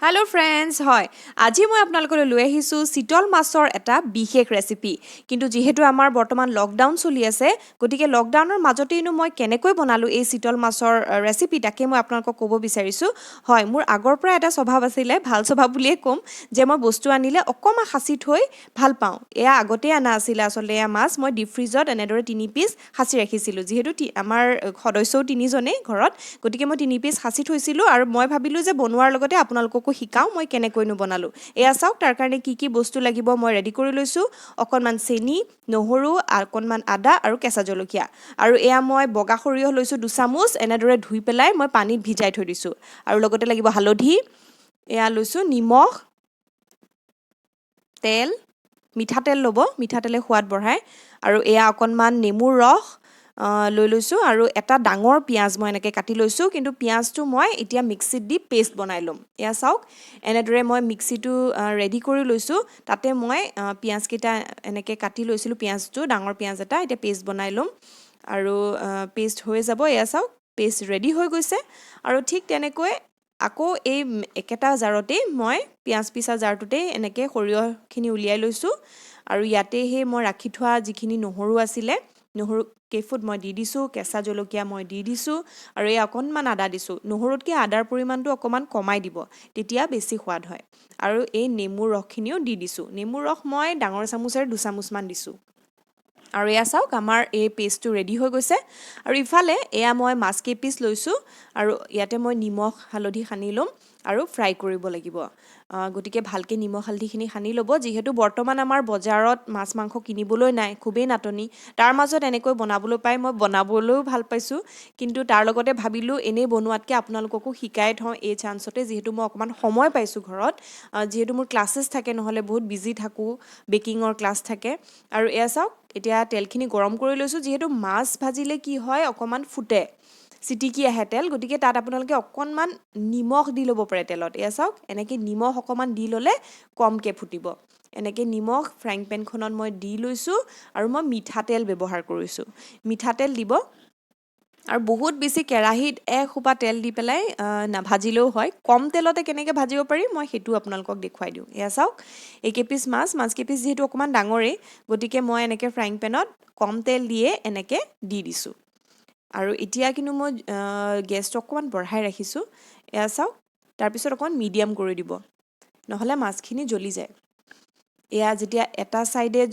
hello' friends হয় আজি মই আপোনালোকলৈ লৈ আহিছোঁ চিতল মাছৰ এটা বিশেষ ৰেচিপি কিন্তু যিহেতু আমাৰ বৰ্তমান লকডাউন চলি আছে গতিকে লকডাউনৰ মাজতেইনো মই কেনেকৈ বনালোঁ এই চিতল মাছৰ ৰেচিপি তাকে মই আপোনালোকক ক'ব বিচাৰিছোঁ হয় মোৰ আগৰ পৰা এটা স্বভাৱ আছিলে ভাল স্বভাৱ বুলিয়ে ক'ম যে মই বস্তু আনিলে অকণমান সাঁচি থৈ ভাল পাওঁ এয়া আগতেই অনা আছিলে আচলতে এয়া মাছ মই ডিপ ফ্ৰিজত এনেদৰে 3 পিচ সাঁচি ৰাখিছিলোঁ যিহেতু আমাৰ সদস্যও 3জনেই ঘৰত গতিকে মই 3 পিচ সাঁচি থৈছিলোঁ আৰু মই ভাবিলোঁ যে বনোৱাৰ লগতে আপোনালোককো শিকাওঁ মই কেনেকৈনো বনালোঁ এয়া চাওক তাৰ কাৰণে কি কি বস্তু লাগিব মই ৰেডি কৰি লৈছোঁ অকণমান চেনি নহৰু অকণমান আদা আৰু কেঁচা জলকীয়া আৰু এয়া মই বগা সৰিয়হ লৈছোঁ 2 চামুচ এনেদৰে ধুই পেলাই মই পানীত ভিজাই থৈ দিছোঁ আৰু লগতে লাগিব হালধি এয়া লৈছোঁ নিমখ তেল মিঠাতেল ল'ব মিঠাতেলে সোৱাদ বঢ়ায় আৰু এয়া অকণমান নেমুৰ ৰস লৈ লৈছোঁ আৰু এটা ডাঙৰ পিঁয়াজ মই এনেকৈ কাটি লৈছোঁ কিন্তু পিঁয়াজটো মই এতিয়া মিক্সিত দি পেষ্ট বনাই ল'ম এয়া চাওক এনেদৰে মই মিক্সিটো ৰেডি কৰি লৈছোঁ তাতে মই পিঁয়াজকেইটা এনেকৈ কাটি লৈছিলোঁ পিঁয়াজটো ডাঙৰ পিঁয়াজ এটা এতিয়া পেষ্ট বনাই ল'ম আৰু পেষ্ট হৈ যাব এয়া চাওক পেষ্ট ৰেডি হৈ গৈছে আৰু ঠিক তেনেকৈ আকৌ এই একেটা জাৰতেই মই পিঁয়াজ পিচা জাৰটোতেই এনেকৈ সৰিয়হখিনি উলিয়াই লৈছোঁ আৰু ইয়াতে সেই মই ৰাখি থোৱা যিখিনি নহৰু আছিলে নহৰু কেইফুট মই দি দিছোঁ কেঁচা জলকীয়া মই দি দিছোঁ আৰু এই অকণমান আদা দিছোঁ নহৰুতকৈ আদাৰ পৰিমাণটো অকণমান কমাই দিব তেতিয়া বেছি সোৱাদ হয় আৰু এই নেমুৰ ৰসখিনিও দি দিছোঁ নেমুৰ ৰস মই ডাঙৰ চামুচেৰে 2 চামুচমান দিছোঁ আৰু এয়া চাওক আমাৰ এই পেষ্টটো ৰেডি হৈ গৈছে আৰু ইফালে এয়া মই মাছ কেইপিচ লৈছোঁ আৰু ইয়াতে মই নিমখ হালধি সানি ল'ম আৰু ফ্ৰাই কৰিব লাগিব গতিকে ভালকৈ নিমখ হালধিখিনি সানি ল'ব যিহেতু বৰ্তমান আমাৰ বজাৰত মাছ মাংস কিনিবলৈ নাই খুবেই নাটনি তাৰ মাজত এনেকৈ বনাবলৈ পাই মই বনাবলৈও ভাল পাইছোঁ কিন্তু তাৰ লগতে ভাবিলোঁ এনেই বনোৱাতকৈ আপোনালোককো শিকাই থওঁ এই চান্সতে যিহেতু মই অকণমান সময় পাইছোঁ ঘৰত যিহেতু মোৰ ক্লাছেছ থাকে নহ'লে বহুত বিজি থাকোঁ বেকিঙৰ ক্লাছ থাকে আৰু এয়া চাওক এতিয়া তেলখিনি গৰম কৰি লৈছোঁ যিহেতু মাছ ভাজিলে কি হয় অকণমান ফুটে চিটিকি আহে তেল গতিকে তাত আপোনালোকে অকণমান নিমখ দি ল'ব পাৰে তেলত এয়া চাওক এনেকৈ নিমখ অকণমান দি ল'লে কমকৈ ফুটিব এনেকৈ নিমখ ফ্ৰাইং পেনখনত মই দি লৈছোঁ আৰু মই মিঠাতেল ব্যৱহাৰ কৰিছোঁ মিঠাতেল দিব আৰু বহুত বেছি কেৰাহীত এসোপা তেল দি পেলাই নাভাজিলেও হয় কম তেলতে কেনেকৈ ভাজিব পাৰি মই সেইটো আপোনালোকক দেখুৱাই দিওঁ এয়া চাওক এইকেইপিচ মাছকেইপিচ যিহেতু অকণমান ডাঙৰেই গতিকে মই এনেকৈ ফ্ৰাইং পেনত কম তেল দিয়ে এনেকৈ দি দিছোঁ আৰু এতিয়া কিন্তু মই গেছটো অকণমান বঢ়াই ৰাখিছোঁ এয়া চাওক তাৰপিছত অকণমান মিডিয়াম কৰি দিব নহ'লে মাছখিনি জ্বলি যায় এয়া যেতিয়া এটা ছাইডে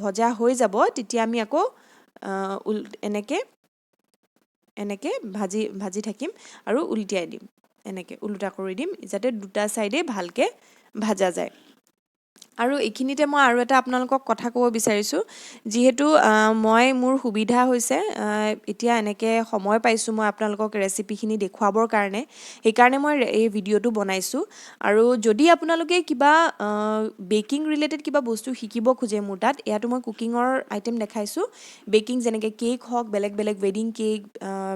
ভজা হৈ যাব তেতিয়া আমি আকৌ এনেকৈ ভাজি থাকিম আৰু উলটিয়াই দিম এনেকৈ ওলোটা কৰি দিম যাতে দুটা ছাইডে ভালকৈ ভাজা যায় আৰু এইখিনিতে মই আৰু এটা আপোনালোকক কথা ক'ব বিচাৰিছোঁ যিহেতু মই মোৰ সুবিধা হৈছে এতিয়া এনেকৈ সময় পাইছোঁ মই আপোনালোকক ৰেচিপিখিনি দেখুৱাবৰ কাৰণে সেইকাৰণে মই এই ভিডিঅ'টো বনাইছোঁ আৰু যদি আপোনালোকে কিবা বেকিং ৰিলেটেড কিবা বস্তু শিকিব খোজে মোৰ তাত ইয়াতো মই কুকিঙৰ আইটেম দেখাইছোঁ বেকিং যেনেকৈ কেক হওক বেলেগ বেলেগ ৱেডিং কেক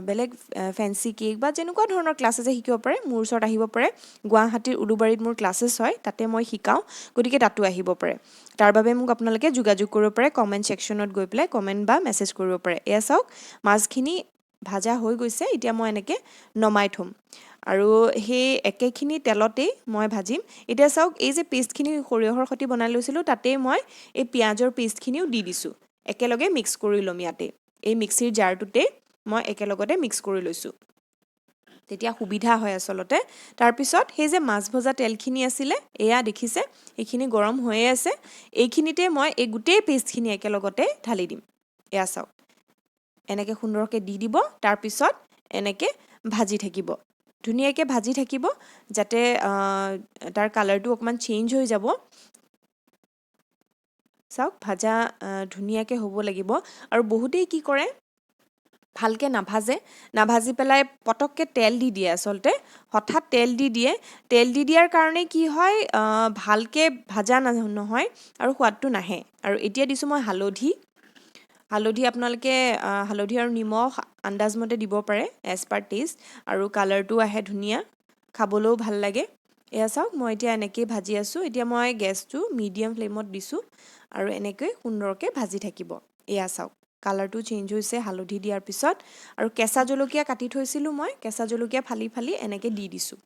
বেলেগ ফেঞ্চি কেক বা যেনেকুৱা ধৰণৰ ক্লাছেছে শিকিব পাৰে মোৰ ওচৰত আহিব পাৰে গুৱাহাটীৰ উলুবাৰীত মোৰ ক্লাছেছ হয় তাতে মই শিকাওঁ গতিকে তাতো আহিব পাৰে তাৰ বাবে মোক আপোনালোকে যোগাযোগ কৰিব পাৰে কমেণ্ট ছেকশ্যনত গৈ পেলাই কমেণ্ট বা মেছেজ কৰিব পাৰে এয়া চাওক মাছখিনি ভাজা হৈ গৈছে এতিয়া মই এনেকৈ নমাই থ'ম আৰু সেই একেখিনি তেলতেই মই ভাজিম এতিয়া চাওক এই যে পেষ্টখিনি সৰিয়হৰ সৈতে বনাই লৈছিলোঁ তাতেই মই এই পিঁয়াজৰ পেষ্টখিনিও দি দিছোঁ একেলগে মিক্স কৰি ল'ম ইয়াতে এই মিক্সিৰ জাৰটোতেই মই একেলগতে মিক্স কৰি লৈছোঁ তেতিয়া সুবিধা হয় আচলতে তাৰপিছত সেই যে মাছ ভজা তেলখিনি আছিলে এয়া দেখিছে এইখিনি গৰম হৈয়ে আছে এইখিনিতে মই এই গোটেই পেষ্টখিনি একেলগতে ঢালি দিম এয়া চাওক এনেকৈ সুন্দৰকৈ দি দিব তাৰপিছত এনেকৈ ভাজি থাকিব ধুনীয়াকৈ ভাজি থাকিব যাতে তাৰ কালাৰটো অকণমান চেঞ্জ হৈ যাব চাওক ভাজা ধুনীয়াকৈ হ'ব লাগিব আৰু বহুতেই কি কৰে ভালকৈ নাভাজি পেলাই পটককৈ তেল দি দিয়ে আচলতে হঠাৎ তেল দি দিয়াৰ কাৰণে কি হয় ভালকৈ ভাজা নহয় আৰু সোৱাদটো নাহে আৰু এতিয়া দিছোঁ মই হালধি আপোনালোকে হালধি আৰু নিমখ আন্দাজমতে দিব পাৰে এজ পাৰ টেষ্ট আৰু কালাৰটো আহে ধুনীয়া খাবলৈও ভাল লাগে এয়া চাওক মই এতিয়া এনেকৈয়ে ভাজি আছোঁ এতিয়া মই গেছটো মিডিয়াম ফ্লেমত দিছোঁ আৰু এনেকৈ সুন্দৰকৈ ভাজি থাকিব এয়া চাওক কালাৰটো চেঞ্জ হৈছে হালধি দিয়াৰ পিছত আৰু কেঁচা জলকীয়া কাটি থৈছিলোঁ মই কেঁচা জলকীয়া ফালি এনেকৈ দি দিছোঁ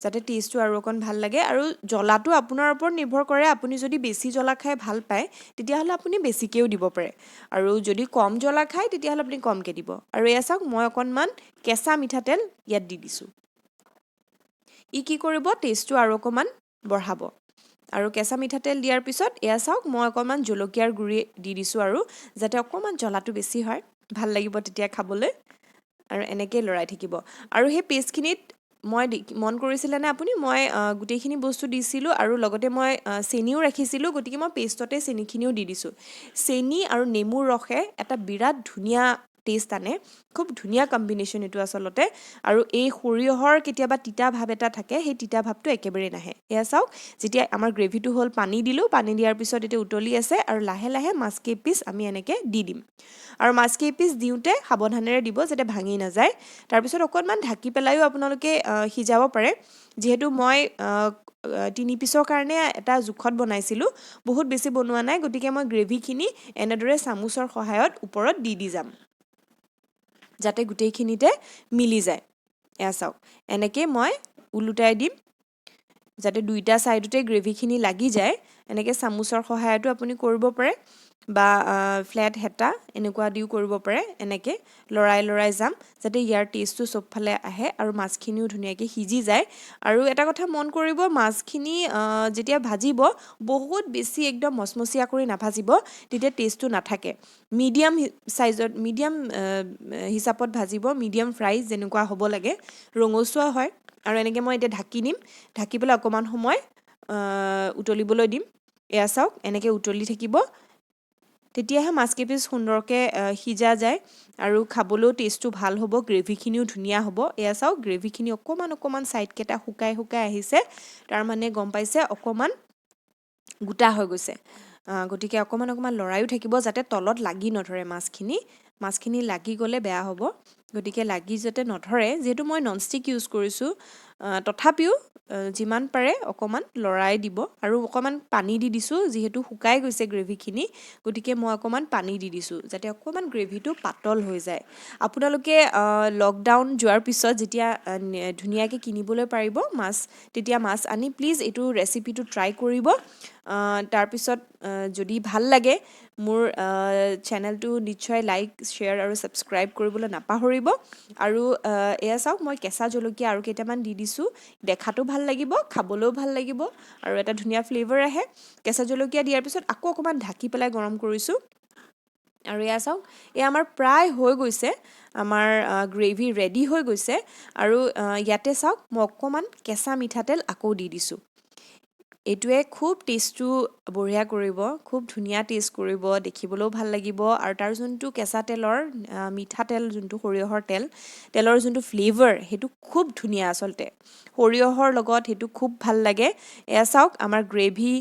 যাতে টেষ্টটো আৰু অকণ ভাল লাগে আৰু জ্বলাটো আপোনাৰ ওপৰত নিৰ্ভৰ কৰে আপুনি যদি বেছি জ্বলা খাই ভাল পায় তেতিয়াহ'লে আপুনি বেছিকৈও দিব পাৰে আৰু যদি কম জ্বলা খায় তেতিয়াহ'লে আপুনি কমকৈ দিব আৰু এয়া চাওক মই অকণমান কেঁচা মিঠাতেল ইয়াত দি দিছোঁ ই কি কৰিব টেষ্টটো আৰু অকণমান বঢ়াব আৰু কেঁচা মিঠাতেল দিয়াৰ পিছত এয়া চাওক মই অকণমান জলকীয়াৰ গুড়ি দি দিছোঁ আৰু যাতে অকণমান জ্বলাটো বেছি হয় ভাল লাগিব তেতিয়া খাবলৈ আৰু এনেকৈ লৰাই থাকিব আৰু সেই পেষ্টখিনিত মই মন কৰিছিলেনে আপুনি মই গোটেইখিনি বস্তু দিছিলোঁ আৰু লগতে মই চেনিও ৰাখিছিলোঁ গতিকে মই পেষ্টতে চেনিখিনিও দি দিছোঁ চেনি আৰু নেমুৰ ৰসে এটা বিৰাট ধুনীয়া টেষ্ট আনে খুব ধুনীয়া কম্বিনেশ্যন এইটো আচলতে আৰু এই সৰিয়হৰ কেতিয়াবা তিতা ভাৱ এটা থাকে সেই তিতা ভাৱটো একেবাৰে নাহে এয়া চাওক যেতিয়া আমাৰ গ্ৰেভিটো হ'ল পানী দিলোঁ পানী দিয়াৰ পিছত এতিয়া উতলি আছে আৰু লাহে লাহে মাছকেইপিচ আমি এনেকৈ দি দিম আৰু মাছকেইপিচ দিওঁতে সাৱধানেৰে দিব যাতে ভাঙি নাযায় তাৰপিছত অকণমান ঢাকি পেলাইও আপোনালোকে সিজাব পাৰে যিহেতু মই 3 পিচৰ কাৰণে এটা জোখত বনাইছিলোঁ বহুত বেছি বনোৱা নাই গতিকে মই গ্ৰেভিখিনি এনেদৰে চামুচৰ সহায়ত ওপৰত দি যাম যাতে গোটেইখিনিতে মিলি যায় এয়া চাওক এনেকৈ মই ওলোটাই দিম যাতে দুইটা ছাইডতে গ্ৰেভিখিনি লাগি যায় এনেকৈ চামুচৰ সহায়তো আপুনি কৰিব পাৰে বা ফ্লেট হেতা এনেকুৱা দিও কৰিব পাৰে এনেকৈ লৰাই যাম যাতে ইয়াৰ টেষ্টটো চবফালে আহে আৰু মাছখিনিও ধুনীয়াকৈ সিজি যায় আৰু এটা কথা মন কৰিব মাছখিনি যেতিয়া ভাজিব বহুত বেছি একদম মচমচীয়া কৰি নাভাজিব তেতিয়া টেষ্টটো নাথাকে মিডিয়াম চাইজত মিডিয়াম হিচাপত ভাজিব মিডিয়াম ফ্ৰাই যেনেকুৱা হ'ব লাগে ৰঙচুৱা হয় আৰু এনেকৈ মই এতিয়া ঢাকি দিম ঢাকি পেলাই অকণমান সময় উতলিবলৈ দিম এয়া চাওক এনেকৈ উতলি থাকিব তেতিয়াহে মাছকেইপিচ সুন্দৰকৈ সিজা যায় আৰু খাবলৈও টেষ্টটো ভাল হ'ব গ্ৰেভিখিনিও ধুনীয়া হ'ব এয়া চাওক গ্ৰেভিখিনি অকণমান ছাইডকেইটা শুকাই আহিছে তাৰমানে গম পাইছে অকণমান গোটা হৈ গৈছে গতিকে অকণমান লৰায়ো থাকিব যাতে তলত লাগি নধৰে মাছখিনি লাগি গ'লে বেয়া হ'ব গতিকে লাগি যাতে নধৰে যিহেতু মই ননষ্টিক ইউজ কৰিছোঁ তথাপিও যিমান পাৰে অকণমান লৰাই দিব আৰু অকণমান পানী দি দিছোঁ যিহেতু শুকাই গৈছে গ্ৰেভিখিনি গতিকে মই অকণমান পানী দি দিছোঁ যাতে অকণমান গ্ৰেভিটো পাতল হৈ যায় আপোনালোকে লকডাউন যোৱাৰ পিছত যেতিয়া ধুনীয়াকৈ কিনিবলৈ পাৰিব মাছ তেতিয়া মাছ আনি প্লিজ এইটো ৰেচিপিটো ট্ৰাই কৰিব তাৰপিছত যদি ভাল লাগে মোৰ চেনেলটো নিশ্চয় লাইক শ্বেয়াৰ আৰু ছাবস্ক্ৰাইব কৰিবলৈ নাপাহৰিব আৰু এয়া চাওক মই কেঁচা জলকীয়া আৰু কেইটামান দি দিছোঁ দেখাতো ভাল লাগিব খাবলৈও ভাল লাগিব আৰু এটা ধুনীয়া ফ্লেভাৰ আহে কেঁচা জলকীয়া দিয়াৰ পিছত আকৌ অকণমান ঢাকি পেলাই গৰম কৰিছোঁ আৰু এয়া চাওক এয়া আমাৰ প্ৰায় হৈ গৈছে আমাৰ গ্ৰেভি ৰেডি হৈ গৈছে আৰু ইয়াতে চাওক মই অকণমান কেঁচা মিঠাতেল আকৌ দি দিছোঁ এইটোৱে খুব টেষ্টটো বঢ়িয়া কৰিব খুব ধুনীয়া টেষ্ট কৰিব দেখিবলৈও ভাল লাগিব আৰু তাৰ যোনটো কেঁচা তেলৰ মিঠাতেল যোনটো সৰিয়হৰ তেলৰ যোনটো ফ্লেভাৰ সেইটো খুব ধুনীয়া আচলতে সৰিয়হৰ লগত সেইটো খুব ভাল লাগে এয়া চাওক আমাৰ গ্ৰেভি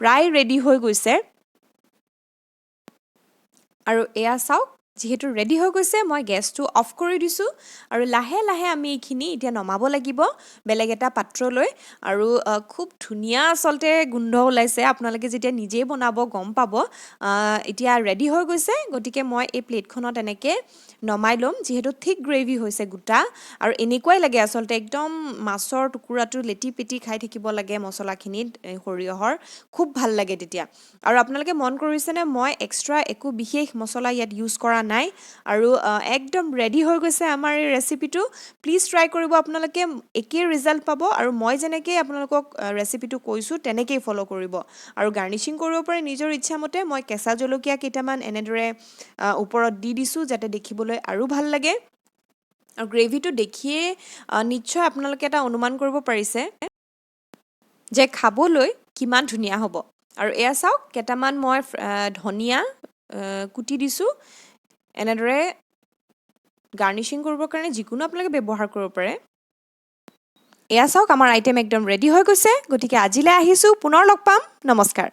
প্ৰায় ৰেডি হৈ গৈছে আৰু এয়া চাওক যিহেতু ৰেডি হৈ গৈছে মই গেছটো অফ কৰি দিছোঁ আৰু লাহে লাহে আমি এইখিনি এতিয়া নমাব লাগিব বেলেগ এটা পাত্ৰলৈ আৰু খুব ধুনীয়া আচলতে গোন্ধ ওলাইছে আপোনালোকে যেতিয়া নিজেই বনাব গম পাব এতিয়া ৰেডি হৈ গৈছে গতিকে মই এই প্লেটখনত এনেকৈ নমাই ল'ম যিহেতু থিক গ্ৰেভি হৈছে গোটা আৰু এনেকুৱাই লাগে আচলতে একদম মাছৰ টুকুৰাটো লেটি পেটি খাই থাকিব লাগে মছলাখিনিত সৰিয়হৰ খুব ভাল লাগে তেতিয়া আৰু আপোনালোকে মন কৰিছেনে মই এক্সট্ৰা একো বিশেষ মছলা ইয়াত ইউজ কৰা নাই আৰু একদম ৰেডি হৈ গৈছে আমাৰ এই ৰেচিপিটো প্লিজ ট্ৰাই কৰিব আপোনালোকে একেই ৰিজাল্ট পাব আৰু মই যেনেকৈ আপোনালোকক ৰেচিপিটো কৈছোঁ তেনেকেই ফ'ল' কৰিব আৰু গাৰ্নিচিং কৰিব পাৰে নিজৰ ইচ্ছামতে মই কেঁচা জলকীয়া কেইটামান এনেদৰে ওপৰত দি দিছোঁ যাতে দেখিবলৈ আৰু ভাল লাগে আৰু গ্ৰেভিটো দেখিয়ে নিশ্চয় আপোনালোকে এটা অনুমান কৰিব পাৰিছে যে খাবলৈ কিমান ধুনীয়া হ'ব আৰু এয়া চাওক কেইটামান মই ধনিয়া কুটি দিছোঁ এনেদৰে গাৰ্নিচিং কৰিবৰ কাৰণে যিকোনো আপোনালোকে ব্যৱহাৰ কৰিব পাৰে এয়া চাওক আমাৰ আইটেম একদম ৰেডি হৈ গৈছে গতিকে আজিলৈ আহিছোঁ পুনৰ লগ পাম নমস্কাৰ